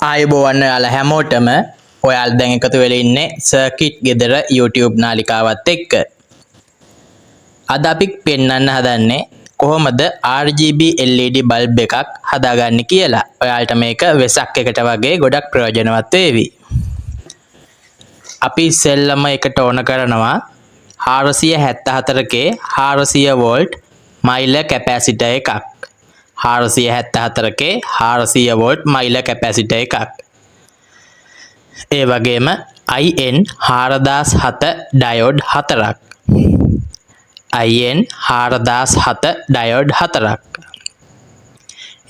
ආයුබෝවන් ඔයාලා හැමෝටම ඔයාලා දැන් එකතු වෙලා ඉන්නේ සර්කිට් ගෙදර YouTube නාලිකාවත් එක්ක. අද අපි පෙන්වන්න හදන්නේ කොහොමද RGB LED බල්බ් එකක් හදාගන්නේ කියලා. ඔයාලට මේක වෙසක් එකට වගේ ගොඩක් ප්‍රයෝජනවත් වේවි. අපි ඉස්සෙල්ලම එකට ඕන කරනවා 474K 400 වෝල්ට් මයිල කැපැසිටර් එකක්. 474K 400 වෝල්ට් මයිල කැපැසිටර් එකක්. ඒ වගේම IN 4007 ඩයෝඩ් 4ක්. IN 4007 ඩයෝඩ් 4ක්.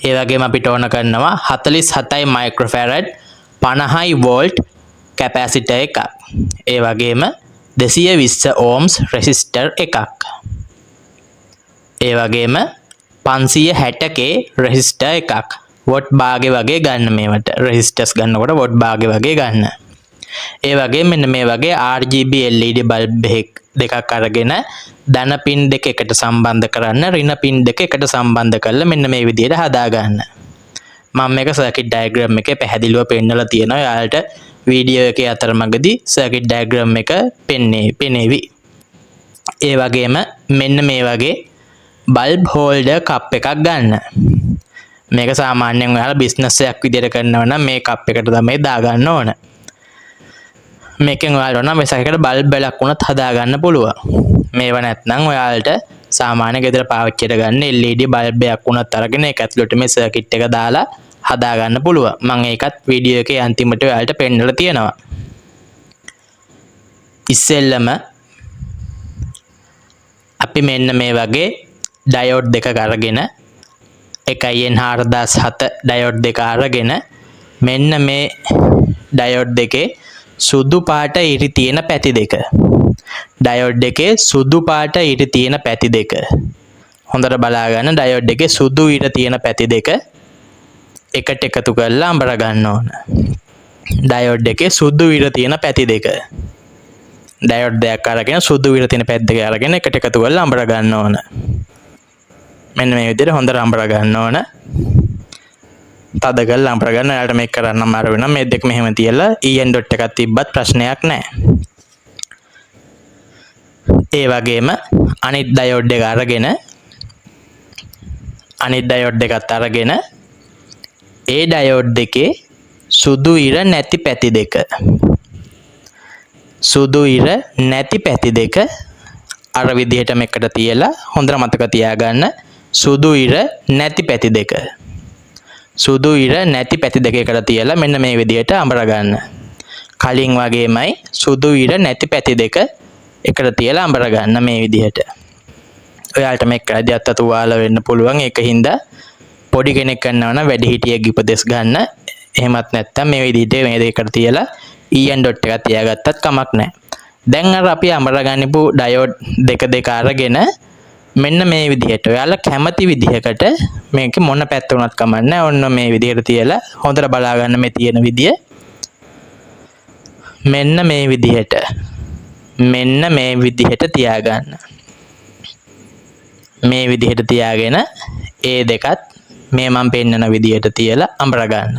ඒ වගේම අපිට ඕන කරනවා 47 මයික්‍රෝෆැරඩ් 50 වෝල්ට් කැපැසිටර් එකක්. ඒ වගේම 220 ohms රෙසිස්ටර් එකක්. ඒ වගේම 560K රෙසිස්ටර් එකක්. වොට් භාගෙ වගේ ගන්න මේවට. රෙසිස්ටර්ස් ගන්නකොට වොට් භාගෙ වගේ ගන්න. ඒ වගේ මෙන්න මේ වගේ RGB LED බල්බ් දෙකක් අරගෙන ධන පින් දෙක එකට සම්බන්ධ කරන්න, ඍණ පින් දෙක එකට සම්බන්ධ කරලා මෙන්න මේ විදිහට හදා ගන්න. මම මේක සර්කිට් ඩයග්‍රෑම් එකේ පැහැදිලිව පෙන්නලා තියෙනවා. ඔයාලට වීඩියෝ එකේ අතරමඟදී සර්කිට් ඩයග්‍රෑම් එක පෙන්නේවි. ඒ වගේම මෙන්න මේ වගේ බල්බ් හෝල්ඩර් කප් එකක් ගන්න. මේක සාමාන්‍යයෙන් ඔයාලා බිස්නස් එකක් විදිහට කරනවා නම් මේ කප් එකට තමයි දාගන්න ඕන. මේකෙන් ඔයාලට නම් වෙසක් එකට බල්බ් බලක් වුණත් හදාගන්න පුළුවන්. මේව නැත්නම් ඔයාලට සාමාන්‍ය ගෙදර පාවිච්චියට ගන්න LED බල්බ් එකක් වුණත් අරගෙන ඒක ඇතුළට මේ සර්කිට් එක දාලා හදාගන්න පුළුවන්. මම ඒකත් වීඩියෝ එකේ අන්තිමට ඔයාලට පෙන්නලා තියෙනවා. ඉස්සෙල්ලම අපි මෙන්න මේ වගේ ඩයෝඩ් දෙකක් අරගෙන එකයි N4007 ඩයෝඩ් දෙක අරගෙන මෙන්න මේ ඩයෝඩ් දෙකේ සුදු පාට ඉරි තියෙන පැති දෙක. ඩයෝඩ් දෙකේ සුදු පාට ඉරි තියෙන පැති දෙක. හොඳට බලා ගන්න. ඩයෝඩ් දෙකේ සුදු ඉර තියෙන පැති දෙක එකට එකතු කරලා අඹර ගන්න ඕන. ඩයෝඩ් දෙකේ සුදු ඉර තියෙන පැති දෙක. ඩයෝඩ් දෙකක් අරගෙන සුදු ඉර තියෙන පැති දෙක අරගෙන එකට එකතු කරලා අඹර ගන්න ඕන. මෙන්න මේ විදිහට හොඳට අඹර ගන්න ඕන. තද කරලා අඹර ගන්න. එයාලට මේක කරන්න අමාරු වෙනවා. මේ දෙක මෙහෙම තියලා EN dot එකක් තිබ්බත් ප්‍රශ්නයක් නැහැ. ඒ වගේම අනිත් ඩයෝඩ් එක අරගෙන ඒ ඩයෝඩ් දෙකේ සුදු ඉර නැති පැති දෙක. සුදු ඉර නැති පැති දෙක අර විදිහට මේකට තියලා හොඳට මතක තියාගන්න. සුදු ඉර නැති පැති දෙක. සුදු ඉර නැති පැති දෙකකට තියලා මෙන්න මේ විදිහට අඹර ගන්න. කලින් වගේමයි සුදු ඉර නැති පැති දෙක එකට තියලා අඹර ගන්න මේ විදිහට. ඔයාලට මේක කරද්දී අත තුවාල වෙන්න පුළුවන්. ඒකින්ද පොඩි කෙනෙක් කරනවා නම් වැඩිහිටියෙක් උපදෙස් ගන්න. එහෙමත් නැත්නම් මේ විදිහට මේ දෙකට තියලා EN dot එකක් තියාගත්තත් කමක් නැහැ. දැන් අර අපි අඹර ගන්නපු ඩයෝඩ් දෙක අරගෙන මෙන්න මේ විදිහට ඔයාලා කැමති විදිහකට මේක මොන පැත්ත වුණත් කමක් නැහැ. ඔන්න මේ විදිහට තියලා හොඳට බලා ගන්න මේ තියෙන විදිය. මෙන්න මේ විදිහට තියාගන්න. මේ විදිහට තියාගෙන ඒ දෙකත් මේ මම පෙන්නන විදිහට තියලා අඹර ගන්න.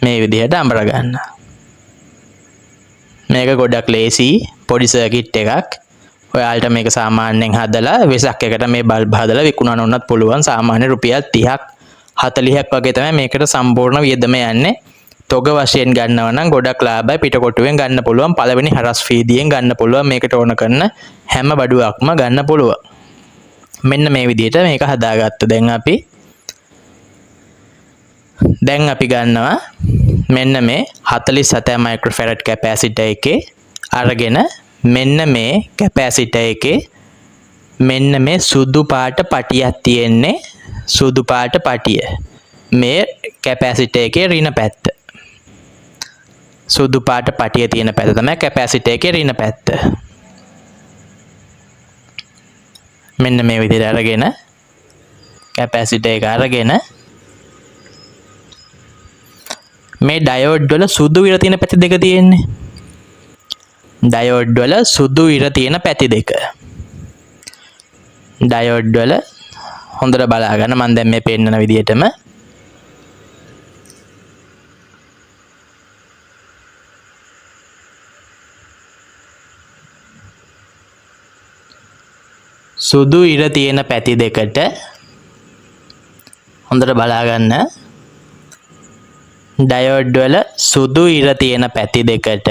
මේ විදිහට අඹර ගන්න. මේක ගොඩක් ලේසි පොඩි සර්කිට් එකක්. ඔයාලට මේක සාමාන්‍යයෙන් හදලා වෙසක් එකට මේ බල්බ් හදලා විකුණන්න උනත් පුළුවන්. සාමාන්‍ය රුපියල් 30ක් 40ක් වගේ තමයි මේකට සම්පූර්ණ වියදම යන්නේ. තොග වශයෙන් ගන්නවා නම් ගොඩක් ලාභයි. පිටකොටුවෙන් ගන්න පුළුවන්. පළවෙනි හරස් ෆීදියෙන් ගන්න පුළුවන්. මේකට ඕන කරන හැම බඩුවක්ම ගන්න පුළුවන්. මෙන්න මේ විදිහට මේක හදාගත්ත. දැන් අපි ගන්නවා මෙන්න මේ 47 මයික්‍රෝෆැරඩ් කැපැසිටර් එකේ අරගෙන මෙන්න මේ කැපැසිටර් එකේ මෙන්න මේ සුදු පාට පටියක් තියෙන්නේ. සුදු පාට පටිය මේ කැපැසිටර් එකේ ඍණ පැත්ත. සුදු පාට පටිය තියෙන පැත්ත තමයි කැපැසිටර් එකේ ඍණ පැත්ත. මෙන්න මේ විදිහට අරගෙන කැපැසිටර් එක අරගෙන මේ ඩයෝඩ් වල සුදු ඉර තියෙන පැති දෙක තියෙන්නේ. ඩයෝඩ් වල සුදු ඉර තියෙන පැති දෙක. ඩයෝඩ් වල හොඳට බලා ගන්න. මම දැන් මේ පෙන්නන විදිහටම සුදු ඉර තියෙන පැති දෙකට හොඳට බලා ගන්න. ඩයෝඩ් වල සුදු ඉර තියෙන පැති දෙකට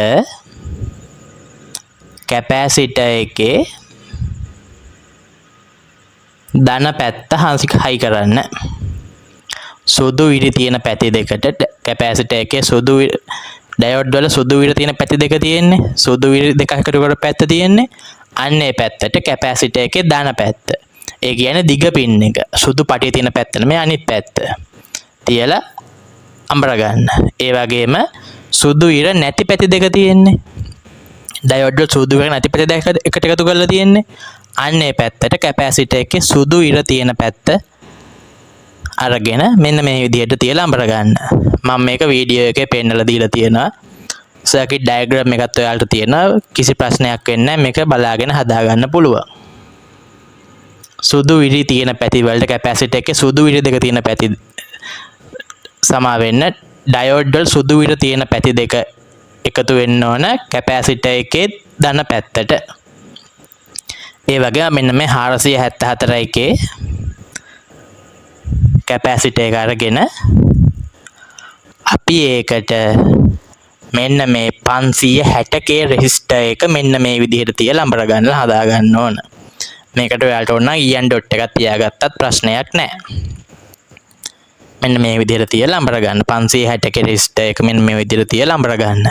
කැපැසිටර් එකේ ධන පැත්ත හයි කරන්න. සුදු ඉර තියෙන පැති දෙකට කැපැසිටර් එකේ ඩයෝඩ් වල සුදු ඉර තියෙන පැති දෙක තියෙන්නේ. සුදු ඉර දෙක එකතු කර පැත්ත තියෙන්නේ. අන්න ඒ පැත්තට කැපැසිටර් එකේ ධන පැත්ත. ඒ කියන්නේ දිග පින් එක. සුදු පටිය තියෙන පැත්ත නෙමෙයි අනිත් පැත්ත. තියලා අඹර ගන්න. ඒ වගේම සුදු ඉර නැති පැති දෙක තියෙන්නේ. ඩයෝඩ් වල සුදු ඉර නැති පැති දෙක එකට එකතු කරලා තියෙන්නේ. අන්න ඒ පැත්තට කැපැසිටර් එකේ සුදු ඉර තියෙන පැත්ත අරගෙන මෙන්න මේ විදිහට තියලා අඹර ගන්න. මම මේක වීඩියෝ එකේ පෙන්නලා දීලා තියෙනවා. සර්කිට් ඩයග්‍රෑම් එකත් ඔයාලට තියෙනවා. කිසි ප්‍රශ්නයක් වෙන්නේ නැහැ. මේක බලාගෙන හදා ගන්න පුළුවන්. සුදු ඉරි තියෙන පැති වලට කැපැසිටර් එකේ සුදු ඉරි දෙක තියෙන පැති සමා වෙන්න ඩයෝඩ් වල සුදු ඉරි තියෙන පැති දෙක එකතු වෙන්න ඕන කැපැසිටර් එකේ ධන පැත්තට. ඒ වගේම මෙන්න මේ 474 එකේ කැපැසිටර් එක අරගෙන අපි ඒකට මෙන්න මේ 560k රෙසිස්ටර් එක මෙන්න මේ විදිහට තියලා අඹර ගන්න හදා ගන්න ඕන. මේකට ඔයාලට ඕන නම් EN ඩොට් එකක් තියාගත්තත් ප්‍රශ්නයක් නැහැ. මෙන්න මේ විදිහට තියලා අඹර ගන්න. 560k රෙසිස්ටර් එක මෙන්න මේ විදිහට තියලා අඹර ගන්න.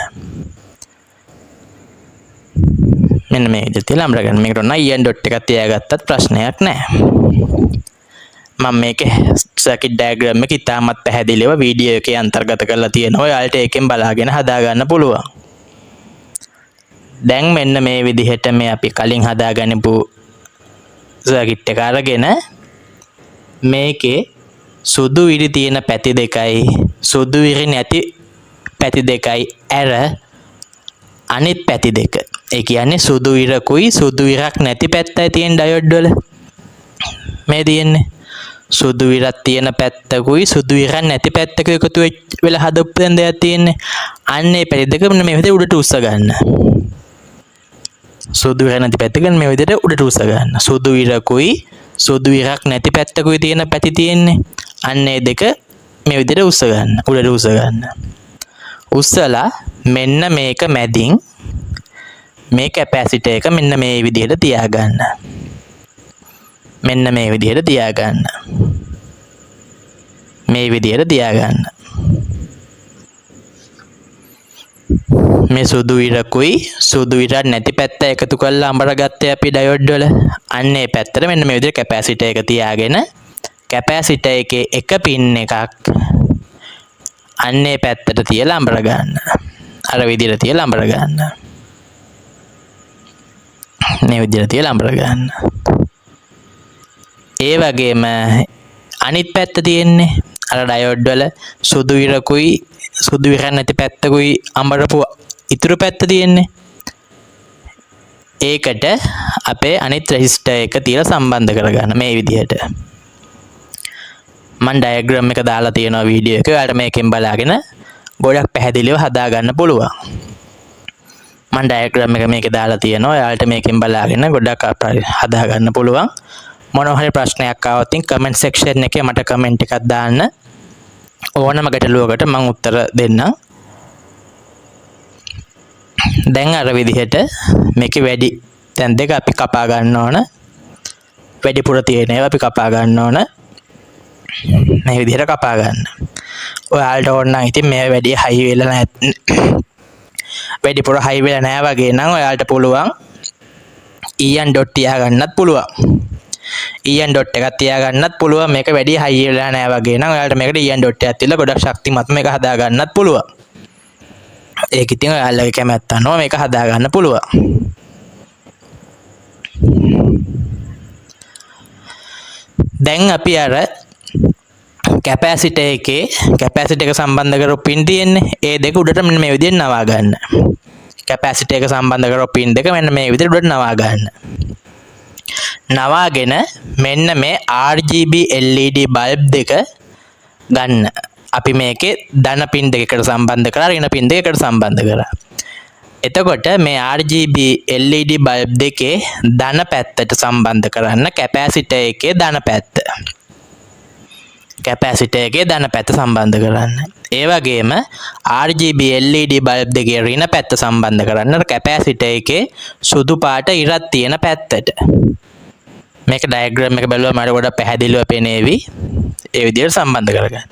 මෙන්න මේ විදිහට තියලා අඹර ගන්න. මේකට ඕන නම් EN ඩොට් එකක් තියාගත්තත් ප්‍රශ්නයක් නැහැ. මම මේකේ සර්කිට් ඩයග්‍රෑම් එක ඉතාමත් පැහැදිලිව වීඩියෝ එකේ අන්තර්ගත කරලා තියෙනවා. ඔයාලට ඒකෙන් බලාගෙන හදා ගන්න පුළුවන්. දැන් මෙන්න මේ විදිහට මේ අපි කලින් හදාගන්නපු සර්කිට් එක අරගෙන මේකේ සුදු ඉරි තියෙන පැති දෙකයි සුදු ඉරි නැති පැති දෙකයි ඇර අනිත් පැති දෙක. ඒ කියන්නේ සුදු ඉරකුයි සුදු ඉරක් නැති පැත්තයි තියෙන ඩයෝඩ් වල මේ තියෙන්නේ. සුදු ඉරක් තියෙන පැත්තකුයි සුදු ඉරක් නැති පැත්තකුයි එකතු වෙලා හදපු දෙයක් තියෙන්නේ. අන්න ඒ පැති දෙක මේ විදිහට උඩට උස්ස ගන්න. සුදු ඉර නැති පැත්තකින් මේ විදිහට උඩට උස්ස ගන්න. සුදු ඉරකුයි සුදු ඉරක් නැති පැත්තකුයි තියෙන පැති තියෙන්නේ. අන්න ඒ දෙක මේ විදිහට උස්ස ගන්න. උඩට උස්ස ගන්න. උස්සලා මෙන්න මේක මැදින් මේ කැපැසිටර් එක මෙන්න මේ විදිහට තියාගන්න. මෙන්න මේ විදිහට තියාගන්න. මේ විදිහට තියාගන්න. මේ සුදු ඉරකුයි සුදු ඉරක් නැති පැත්ත එකතු කරලා අඹර ගත්තේ අපි ඩයෝඩ් වල. අන්න ඒ පැත්තට මෙන්න මේ විදිහට කැපැසිටර් එක තියාගෙන කැපැසිටර් එකේ එක පින් එකක් අන්න ඒ පැත්තට තියලා අඹර ගන්න. අර විදිහට තියලා අඹර ගන්න. මේ විදිහට තියලා අඹර ගන්න. ඒ වගේම අනිත් පැත්ත තියෙන්නේ අර ඩයෝඩ් වල සුදු ඉරකුයි සුදු ඉර නැති පැත්තකුයි අඹරපු ඉතුරු පැත්ත තියෙන්නේ. ඒකට අපේ අනිත් රෙසිස්ටර් එක තියලා සම්බන්ධ කරගන්න මේ විදිහට. මම ඩයග්‍රෑම් එක දාලා තියෙනවා වීඩියෝ එකේ. ඔයාලට මේකෙන් බලාගෙන ගොඩක් පැහැදිලිව හදා ගන්න පුළුවන්. මම ඩයග්‍රෑම් එක මේකේ දාලා තියෙනවා. ඔයාලට මේකෙන් බලාගෙන ගොඩක් හදා ගන්න පුළුවන්. මොනවා හරි ප්‍රශ්නයක් ආවොත් කමෙන්ට් සෙක්ෂන් එකේ මට කමෙන්ට් එකක් දාන්න. ඕනම ගැටලුවකට මම උත්තර දෙන්නම්. දැන් අර විදිහට මේකේ වැඩි තැන් දෙක අපි කපා ගන්න ඕන. වැඩිපුර තියෙන ඒවා අපි කපා ගන්න ඕන. මේ විදිහට කපා ගන්න. ඔයාලට ඕන නම් ඉතින් මේ වැඩි හයි වෙලා නැහැ. වැඩිපුර හයි වෙලා නැහැ වගේ නම් ඔයාලට පුළුවන් EN ඩොට් තියාගන්නත් පුළුවන්. EN ඩොට් එකක් තියාගන්නත් පුළුවන්. මේක වැඩි හයි වෙලා නැහැ වගේ නම් ඔයාලට මේකට EN ඩොට් එකක් තියලා ගොඩක් ශක්තිමත් මේක හදා ගන්නත් පුළුවන්. ඒක ඉතින් ඔයාලගේ කැමැත්ත අනුව මේක හදා ගන්න පුළුවන්. දැන් අපි අර කැපැසිටර් එකේ කැපැසිටර් එක සම්බන්ධ කරපු පින් තියෙන්නේ. ඒ දෙක උඩට මෙන්න මේ විදිහට නවා ගන්න. කැපැසිටර් එක සම්බන්ධ කරපු පින් දෙක මෙන්න මේ විදිහට උඩට නවා ගන්න. නවාගෙන මෙන්න මේ RGB LED බල්බ් දෙක ගන්න. අපි මේකේ ධන පින් දෙකකට සම්බන්ධ කරලා ඍණ පින් දෙකකට සම්බන්ධ කරා. එතකොට මේ RGB LED බල්බ් දෙකේ ධන පැත්තට සම්බන්ධ කරන්න කැපැසිටර් එකේ ධන පැත්ත. කැපැසිටර් එකේ ධන පැත්ත සම්බන්ධ කරන්න. ඒ වගේම RGB LED බල්බ් දෙකේ ඍණ පැත්ත සම්බන්ධ කරන්න කැපැසිටර් එකේ සුදු පාට ඉරක් තියෙන පැත්තට. මේක ඩයග්‍රෑම් එක බැලුවම මට ගොඩක් පැහැදිලිව පේනේවි. ඒ විදිහට සම්බන්ධ කරගන්න.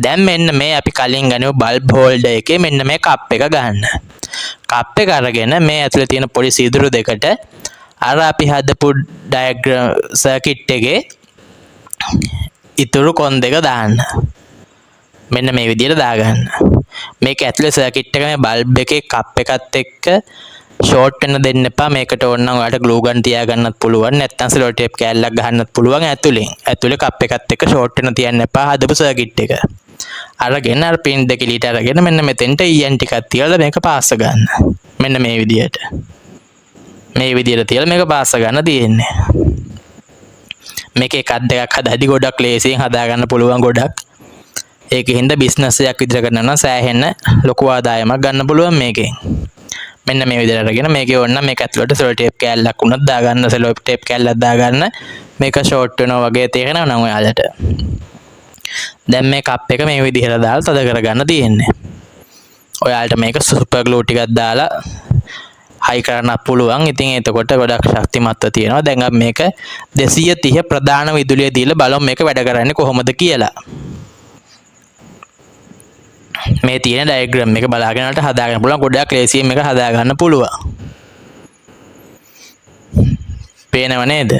දැන් මෙන්න මේ අපි කලින් ගනිමු බල්බ් හෝල්ඩර් එකේ මෙන්න මේ කප් එක ගන්න. කප් එක අරගෙන මේ ඇතුලේ තියෙන පොඩි සීදුරු දෙකට අර අපි හදපු ඩයග්‍රෑම් සර්කිට් එකේ ඉතුරු කොන් දෙක දාන්න. මෙන්න මේ විදිහට දාගන්න. මේක ඇතුලේ සර්කිට් එක මේ බල්බ් එකේ කප් එකත් එක්ක ෂෝට් වෙන්න දෙන්න එපා. මේකට ඕන නම් ඔයාලට ග්ලූ ගන් තියා ගන්නත් පුළුවන්. නැත්නම් සෙලෝ ටේප් කෑල්ලක් ගහන්නත් පුළුවන් ඇතුලෙන්. ඇතුලේ කප් එකත් එක්ක ෂෝට් වෙන්න තියන්න එපා හදපු සර්කිට් එක. අරගෙන අර පින් දෙක ලීට අරගෙන මෙන්න මෙතෙන්ට EN ටිකක් තියලා මේක පාස්ස ගන්න. මෙන්න මේ විදිහට. මේ විදිහට තියලා මේක පාස්ස ගන්න තියෙන්නේ. මේක එකක් දෙකක් හදාදි ගොඩක් ලේසියෙන් හදා ගන්න පුළුවන් ගොඩක්. ඒකෙන්ද බිස්නස් එකක් විතර කරනවා නම් සෑහෙන්න ලොකු ආදායමක් ගන්න පුළුවන් මේකෙන්. මෙන්න මේ විදිහට අරගෙන මේකේ ඕන නම් මේක ඇතුළට සෙලෝ ටේප් කෑල්ලක් උනත් දාගන්න. සෙලෝ ටේප් කෑල්ලක් දාගන්න. මේක ෂෝට් වෙනවා වගේ තේරෙනවා නම් ඔයාලට. දැන් මේ කප් එක මේ විදිහට දාලා තද කරගන්න තියෙන්නේ. ඔයාලට මේක සුපර් ග්ලූ ටිකක් දාලා හයි කරන්නත් පුළුවන්. ඉතින් එතකොට ගොඩක් ශක්තිමත්ව තියෙනවා. දැන් අපි මේක 230 ප්‍රධාන විදුලිය දීලා බලමු මේක වැඩ කරන්නේ කොහොමද කියලා. මේ තියෙන ඩයග්‍රෑම් එක බලාගෙන යනකොට හදාගන්න පුළුවන්. ගොඩක් ලේසියෙන් මේක හදාගන්න පුළුවන්. පේනව නේද?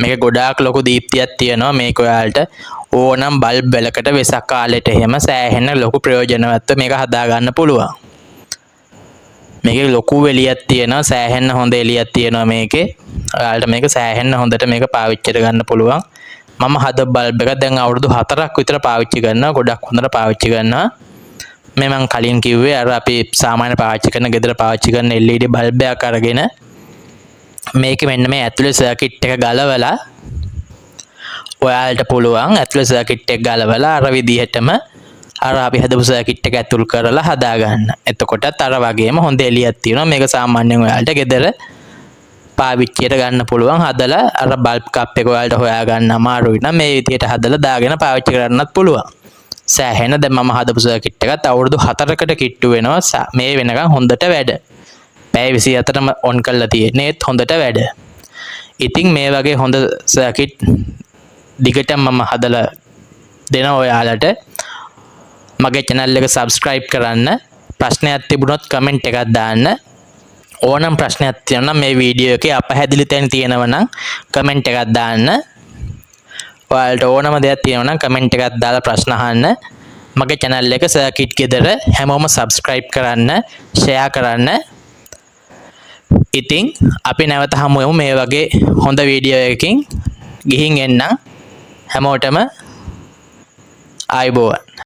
මේක ගොඩාක් ලොකු දීප්තියක් තියෙනවා. මේක ඔයාලට ඕනම් බල්බ් වලකට වෙසක් කාලෙට එහෙම සෑහෙන ලොකු ප්‍රයෝජනවත් මේක හදාගන්න පුළුවන්. මේකේ ලොකු එළියක් තියෙනවා. සෑහෙන හොඳ එළියක් තියෙනවා මේකේ. ඔයාලට මේක සෑහෙන හොඳට මේක පාවිච්චි කරගන්න පුළුවන්. මම හද බල්බ් එක දැන් අවුරුදු 4ක් විතර පාවිච්චි කරනවා. ගොඩක් හොඳට පාවිච්චි කරනවා. මේ මං කලින් කිව්වේ අර අපි සාමාන්‍ය පාවිච්චි කරන ගෙදර පාවිච්චි කරන LED බල්බ් එකක් අරගෙන මේකේ මෙන්න මේ ඇතුලේ සර්කිට් එක ගලවලා ඔයාලට පුළුවන් ඇතුලේ සර්කිට් එක ගලවලා අර විදිහටම අර අපි හදපු සර්කිට් එක ඇතුල් කරලා හදාගන්න. එතකොටත් අර වගේම හොඳ එළියක් තියෙනවා. මේක සාමාන්‍යයෙන් ඔයාලට ගෙදර පාවිච්චියට ගන්න පුළුවන්. හදලා අර බල්බ් කප් එක ඔයාලට හොයාගන්න අමාරුයි නම් මේ විදිහට හදලා දාගෙන පාවිච්චි කරන්නත් පුළුවන්. සෑහෙන දැන් මම හදපු සර්කිට් එකත් අවුරුදු 4කට කිට්ටු වෙනවා. මේ වෙනකන් හොඳට වැඩ. පැය 24ම ඔන් කරලා තියෙන්නේ හොඳට වැඩ. ඉතින් මේ වගේ හොඳ සර්කිට් දිගටම මම හදලා දෙනවා ඔයාලට. මගේ channel එක subscribe කරන්න. ප්‍රශ්නයක් තිබුණොත් comment එකක් දාන්න. ඕනම් ප්‍රශ්නයක් තියෙනවා නම් මේ වීඩියෝ එකේ අපහැදිලි තැන් තියෙනවා නම් comment එකක් දාන්න. ඔයාලට ඕනම දෙයක් තියෙනවා නම් comment එකක් දාලා ප්‍රශ්න අහන්න. මගේ channel එක සර්කිට් ගෙදර හැමෝම subscribe කරන්න, share කරන්න. ඉතින් අපි නැවත හමු වෙමු මේ වගේ හොඳ වීඩියෝ එකකින්. ගිහින් එන්න හැමෝටම ආයුබෝවන්.